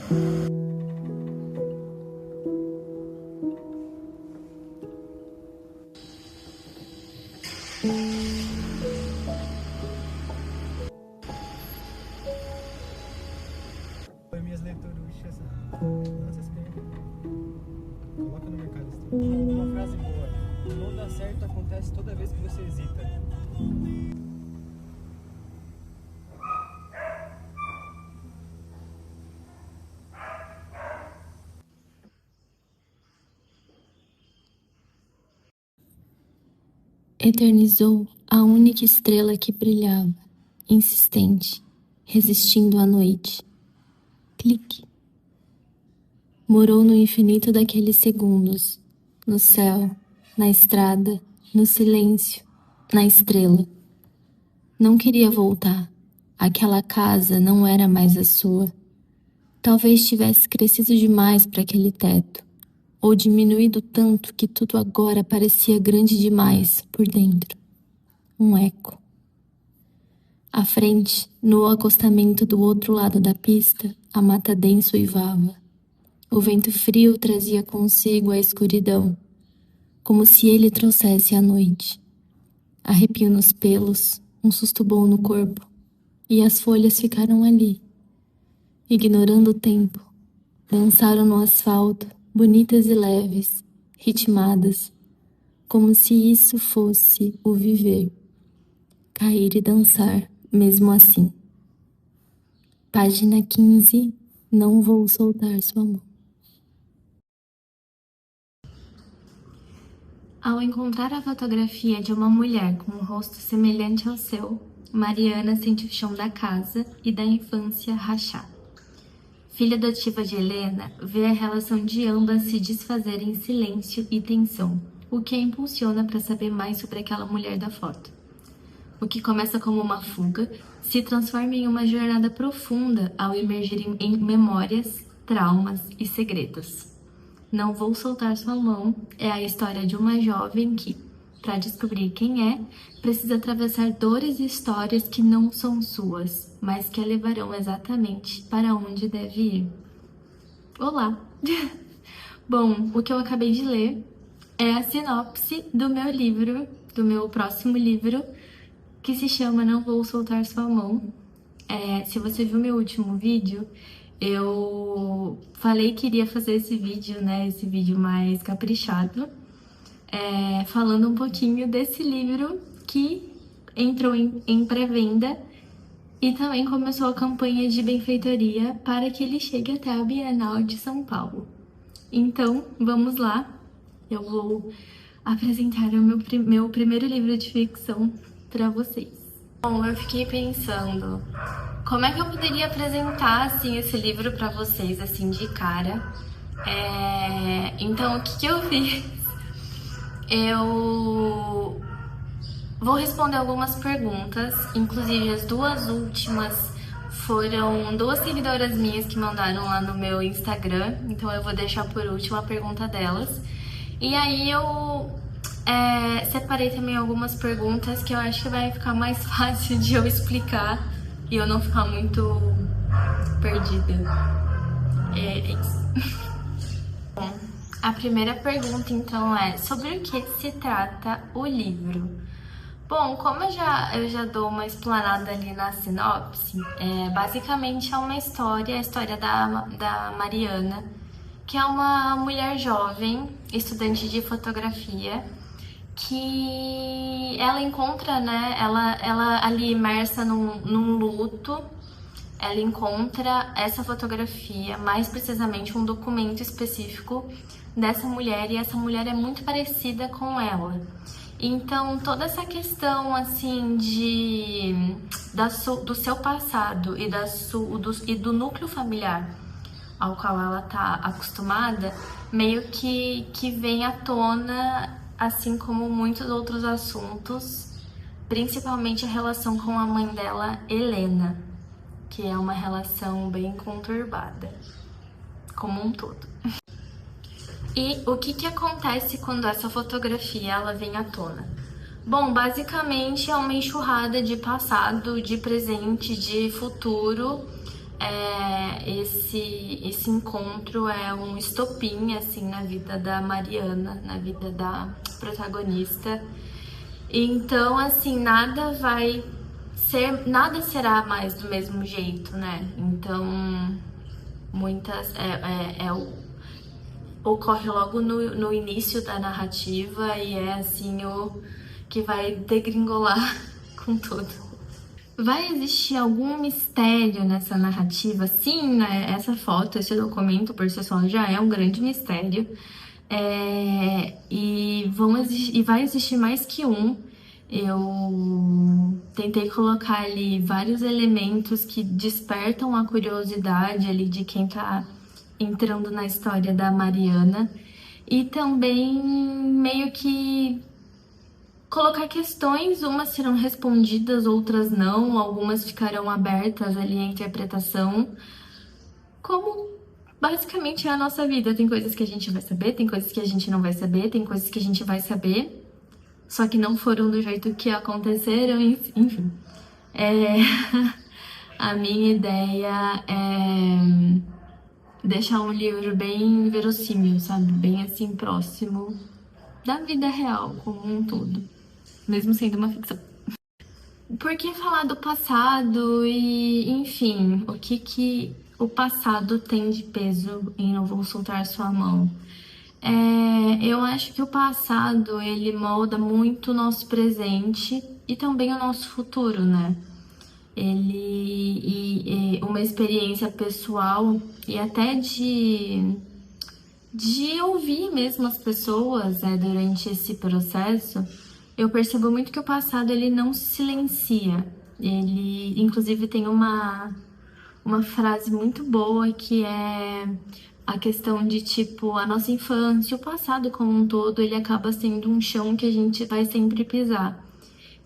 Foi minhas leituruchas. Nossa, escreve. Coloca no mercado. Uma frase boa. Não dá certo acontece toda vez que você hesita. Eternizou a única estrela que brilhava, insistente, resistindo à noite. Clique. Morou no infinito daqueles segundos, no céu, na estrada, no silêncio, na estrela. Não queria voltar. Aquela casa não era mais a sua. Talvez tivesse crescido demais para aquele teto, ou diminuído tanto que tudo agora parecia grande demais por dentro. Um eco. À frente, no acostamento do outro lado da pista, a mata densa uivava. O vento frio trazia consigo a escuridão, como se ele trouxesse a noite. Arrepio nos pelos, um susto bom no corpo, e as folhas ficaram ali, ignorando o tempo. Dançaram no asfalto, bonitas e leves, ritmadas, como se isso fosse o viver. Cair e dançar, mesmo assim. Página 15. Não vou soltar sua mão. Ao encontrar a fotografia de uma mulher com um rosto semelhante ao seu, Mariana sente o chão da casa e da infância rachar. Filha adotiva de Helena, vê a relação de ambas se desfazer em silêncio e tensão, o que a impulsiona para saber mais sobre aquela mulher da foto. O que começa como uma fuga se transforma em uma jornada profunda ao emergir em memórias, traumas e segredos. Não Vou Soltar Sua Mão é a história de uma jovem que, para descobrir quem é, precisa atravessar dores e histórias que não são suas, mas que a levarão exatamente para onde deve ir. Olá! Bom, o que eu acabei de ler é a sinopse do meu livro, do meu próximo livro, que se chama Não Vou Soltar Sua Mão. Se você viu meu último vídeo, eu falei que iria fazer esse vídeo, né? Esse vídeo mais caprichado, falando um pouquinho desse livro que entrou em pré-venda e também começou a campanha de benfeitoria para que ele chegue até a Bienal de São Paulo. Então, vamos lá. Eu vou apresentar o meu primeiro livro de ficção para vocês. Bom, eu fiquei pensando, como é que eu poderia apresentar, assim, esse livro para vocês, assim, de cara? Então, o que eu fiz? Eu vou responder algumas perguntas, inclusive as duas últimas foram duas seguidoras minhas que mandaram lá no meu Instagram, então eu vou deixar por último a pergunta delas. E aí eu separei também algumas perguntas que eu acho que vai ficar mais fácil de eu explicar e eu não ficar muito perdida. É isso. Bom, a primeira pergunta então é: sobre o que se trata o livro? Bom, como eu já dou uma explanada ali na sinopse, basicamente é uma história, a história da Mariana, que é uma mulher jovem, estudante de fotografia, que ela encontra, né, ela ali imersa num luto, ela encontra essa fotografia, mais precisamente um documento específico dessa mulher, e essa mulher é muito parecida com ela. Então, toda essa questão, assim, do seu passado e do núcleo familiar ao qual ela tá acostumada, meio que vem à tona, assim como muitos outros assuntos, principalmente a relação com a mãe dela, Helena, que é uma relação bem conturbada, como um todo. E o que acontece quando essa fotografia ela vem à tona? Bom, basicamente é uma enxurrada de passado, de presente, de futuro, esse encontro é um estopim, assim, na vida da Mariana, na vida da protagonista. Então, assim, nada será mais do mesmo jeito, né? Então, ocorre logo no início da narrativa e é, assim, o que vai degringolar com tudo. Vai existir algum mistério nessa narrativa? Sim, né? Essa foto, esse documento por si só já é um grande mistério. E vai existir mais que um. Eu tentei colocar ali vários elementos que despertam a curiosidade ali de quem tá entrando na história da Mariana. E também meio que colocar questões, umas serão respondidas, outras não, algumas ficarão abertas ali à interpretação, como basicamente é a nossa vida. Tem coisas que a gente vai saber, tem coisas que a gente não vai saber, tem coisas que a gente vai saber, só que não foram do jeito que aconteceram, enfim. A minha ideia é deixar um livro bem verossímil, sabe? Bem assim, próximo da vida real como um todo, mesmo sendo uma ficção. Por que falar do passado e, enfim, o que o passado tem de peso em Não Vou Soltar Sua Mão? Eu acho que o passado, ele molda muito o nosso presente e também o nosso futuro, né? Uma experiência pessoal e até de ouvir mesmo as pessoas, durante esse processo, eu percebo muito que o passado, ele não se silencia. Ele, inclusive, tem uma frase muito boa que é a questão de, tipo, a nossa infância, o passado como um todo, ele acaba sendo um chão que a gente vai sempre pisar.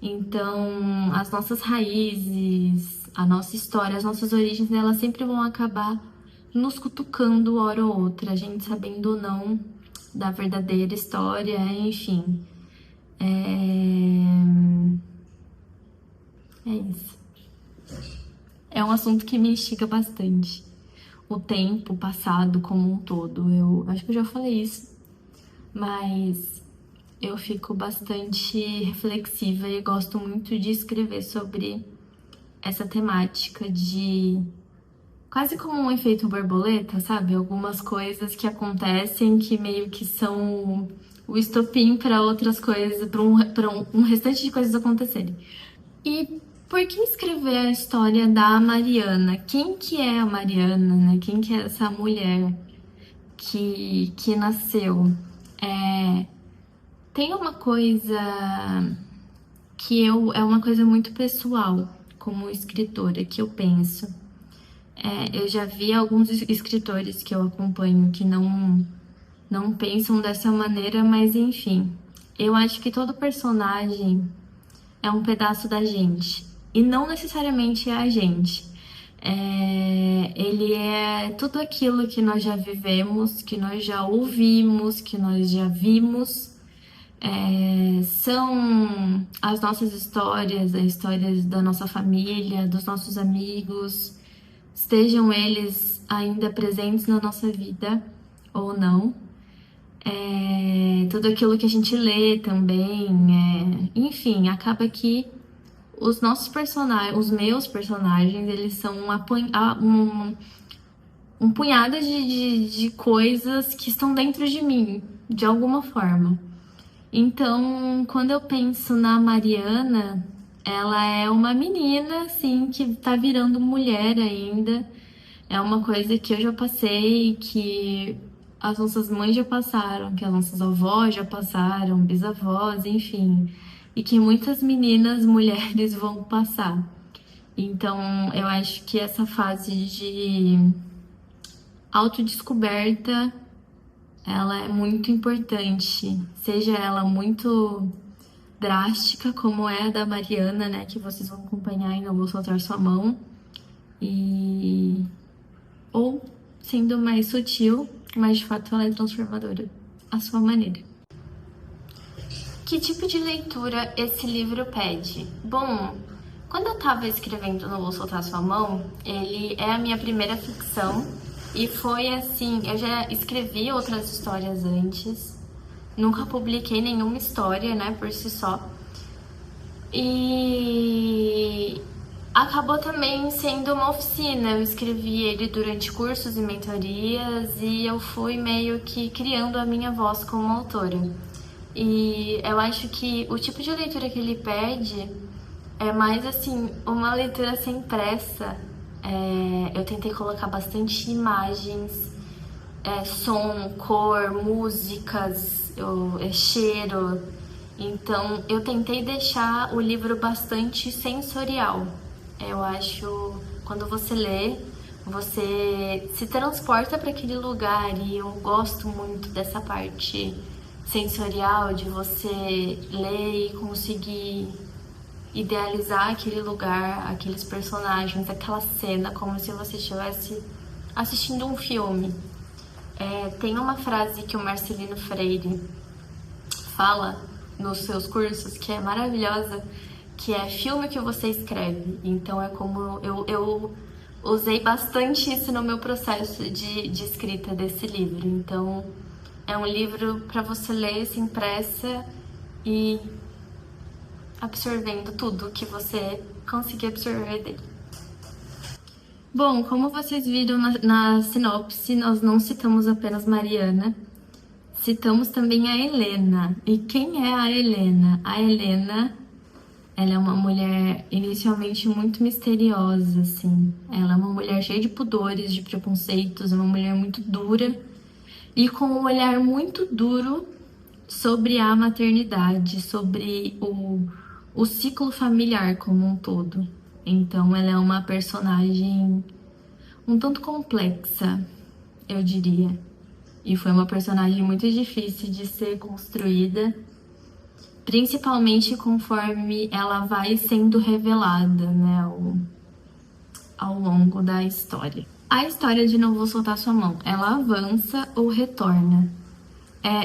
Então, as nossas raízes, a nossa história, as nossas origens, elas sempre vão acabar nos cutucando hora ou outra, a gente sabendo ou não da verdadeira história, enfim. É isso. É um assunto que me instiga bastante. O tempo, o passado como um todo. Eu acho que eu já falei isso, mas eu fico bastante reflexiva e gosto muito de escrever sobre essa temática de quase como um efeito borboleta, sabe? Algumas coisas que acontecem que meio que são o estopim para outras coisas, para um restante de coisas acontecerem. E por que escrever a história da Mariana? Quem que é a Mariana, né? Quem que é essa mulher que nasceu? Tem uma coisa que é uma coisa muito pessoal como escritora, que eu penso. Eu já vi alguns escritores que eu acompanho que não pensam dessa maneira, mas enfim. Eu acho que todo personagem é um pedaço da gente. E não necessariamente é a gente. Ele é tudo aquilo que nós já vivemos, que nós já ouvimos, que nós já vimos. São as nossas histórias, as histórias da nossa família, dos nossos amigos, estejam eles ainda presentes na nossa vida ou não. Tudo aquilo que a gente lê também, enfim, acaba que os nossos personagens, os meus personagens, eles são um punhado de coisas que estão dentro de mim, de alguma forma. Então, quando eu penso na Mariana, ela é uma menina, assim, que tá virando mulher ainda. É uma coisa que eu já passei, que as nossas mães já passaram, que as nossas avós já passaram, bisavós, enfim. E que muitas meninas, mulheres, vão passar. Então, eu acho que essa fase de autodescoberta, ela é muito importante. Seja ela muito drástica, como é a da Mariana, né? Que vocês vão acompanhar e Não Vou Soltar Sua Mão. Ou sendo mais sutil, mas de fato ela é transformadora à sua maneira. Que tipo de leitura esse livro pede? Bom, Quando eu tava escrevendo Não Vou Soltar Sua Mão, ele é a minha primeira ficção e foi assim, eu já escrevi outras histórias antes, nunca publiquei nenhuma história, né, por si só. E acabou também sendo uma oficina, eu escrevi ele durante cursos e mentorias e eu fui meio que criando a minha voz como autora. E eu acho que o tipo de leitura que ele pede é mais assim, uma leitura sem pressa. Eu tentei colocar bastante imagens, som, cor, músicas, cheiro. Então eu tentei deixar o livro bastante sensorial. Eu acho, quando você lê, você se transporta para aquele lugar e eu gosto muito dessa parte sensorial de você ler e conseguir idealizar aquele lugar, aqueles personagens, aquela cena, como se você estivesse assistindo um filme. Tem uma frase que o Marcelino Freire fala nos seus cursos que é maravilhosa, que é filme que você escreve. Então é como eu usei bastante isso no meu processo de escrita desse livro. Então é um livro para você ler sem pressa e absorvendo tudo que você conseguir absorver dele. Bom, como vocês viram na sinopse, nós não citamos apenas Mariana, citamos também a Helena. E quem é a Helena? A Helena, ela é uma mulher inicialmente muito misteriosa, assim. Ela é uma mulher cheia de pudores, de preconceitos, uma mulher muito dura e com um olhar muito duro sobre a maternidade, sobre o ciclo familiar como um todo. Então ela é uma personagem um tanto complexa, eu diria. E foi uma personagem muito difícil de ser construída, principalmente conforme ela vai sendo revelada, né, ao longo da história. A história de Não Vou Soltar Sua Mão, ela avança ou retorna?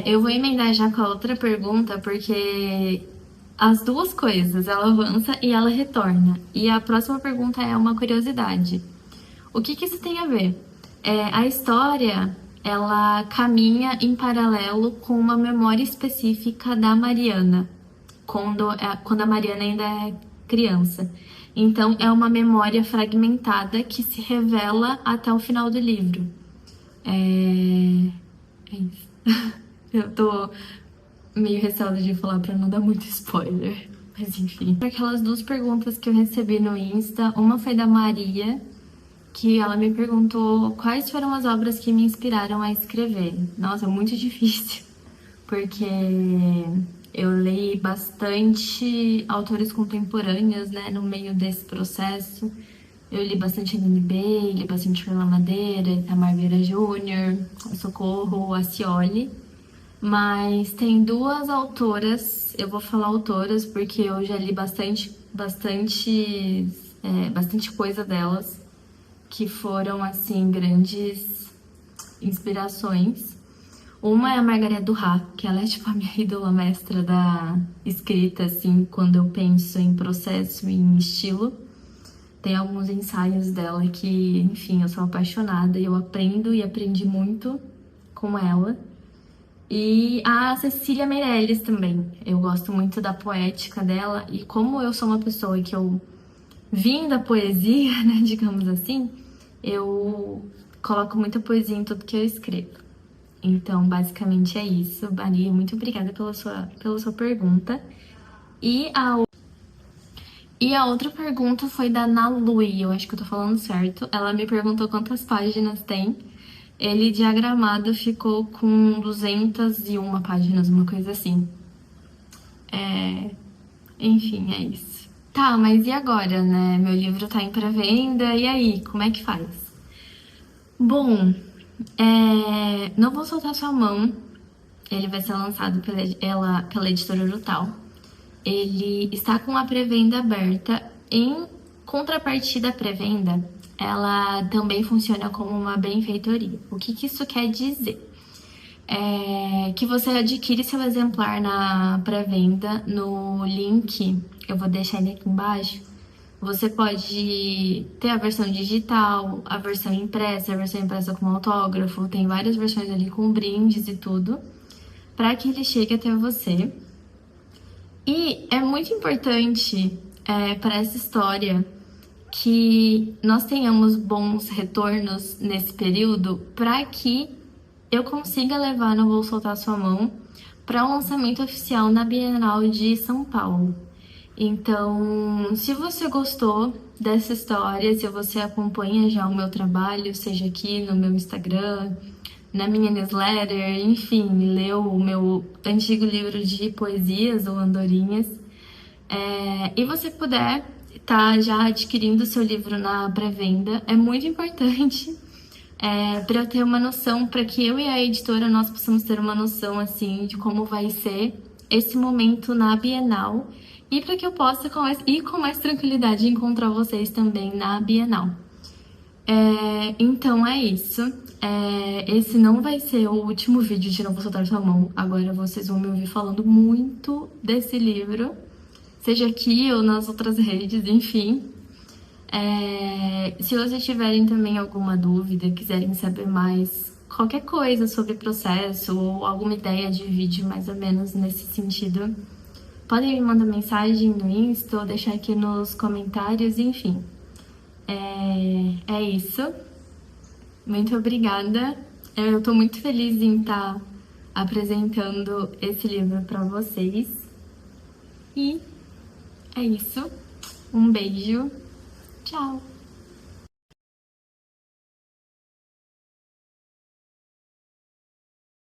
Eu vou emendar já com a outra pergunta, porque as duas coisas, ela avança e ela retorna. E a próxima pergunta é uma curiosidade. O que isso tem a ver? A história, ela caminha em paralelo com uma memória específica da Mariana, quando a Mariana ainda é criança. Então, é uma memória fragmentada que se revela até o final do livro. É isso. Eu tô meio receosa de falar pra não dar muito spoiler. Mas enfim. Aquelas duas perguntas que eu recebi no Insta, uma foi da Maria, que ela me perguntou quais foram as obras que me inspiraram a escrever. Nossa, é muito difícil, porque eu li bastante autores contemporâneos, né, no meio desse processo. Eu li bastante NB, li bastante Fernanda Madeira, Itamar Vieira Júnior, Socorro, Acioli. Mas tem duas autoras, eu vou falar autoras porque eu já li bastante coisa delas, que foram, assim, grandes inspirações. Uma é a Margareth Duras, que ela é tipo a minha ídola mestra da escrita, assim, quando eu penso em processo e em estilo. Tem alguns ensaios dela que, enfim, eu sou apaixonada e eu aprendo e aprendi muito com ela. E a Cecília Meirelles também. Eu gosto muito da poética dela e como eu sou uma pessoa que eu vim da poesia, né, digamos assim, eu coloco muita poesia em tudo que eu escrevo. Então, basicamente é isso. Maria, muito obrigada pela sua pergunta. E a outra pergunta foi da Nalui, eu acho que eu tô falando certo. Ela me perguntou quantas páginas tem. Ele diagramado ficou com 201 páginas, uma coisa assim. Enfim, é isso. Tá, mas e agora, né? Meu livro tá em pré-venda, e aí, como é que faz? Bom, Não Vou Soltar Sua Mão. Ele vai ser lançado pela editora Urutau. Ele está com a pré-venda aberta. Em contrapartida à pré-venda, ela também funciona como uma benfeitoria. O que isso quer dizer? Que você adquire seu exemplar na pré-venda no link, eu vou deixar ele aqui embaixo, Você pode ter a versão digital, a versão impressa com autógrafo, tem várias versões ali com brindes e tudo, para que ele chegue até você. E é muito importante para essa história que nós tenhamos bons retornos nesse período para que eu consiga levar no Vou Soltar Sua Mão para o lançamento oficial na Bienal de São Paulo. Então, se você gostou dessa história, se você acompanha já o meu trabalho, seja aqui no meu Instagram, na minha newsletter, enfim, leu o meu antigo livro de poesias ou andorinhas, e você puder estar já adquirindo o seu livro na pré-venda, é muito importante para eu ter uma noção, para que eu e a editora nós possamos ter uma noção assim de como vai ser esse momento na Bienal e para que eu possa ir com mais tranquilidade encontrar vocês também na Bienal. Então é isso. Esse não vai ser o último vídeo de Não Vou Soltar Sua Mão. Agora vocês vão me ouvir falando muito desse livro, seja aqui ou nas outras redes, enfim. Se vocês tiverem também alguma dúvida, quiserem saber mais qualquer coisa sobre o processo ou alguma ideia de vídeo mais ou menos nesse sentido, podem me mandar mensagem no Insta ou deixar aqui nos comentários, enfim. É isso. Muito obrigada. Eu tô muito feliz em estar apresentando esse livro para vocês. E é isso. Um beijo. Tchau!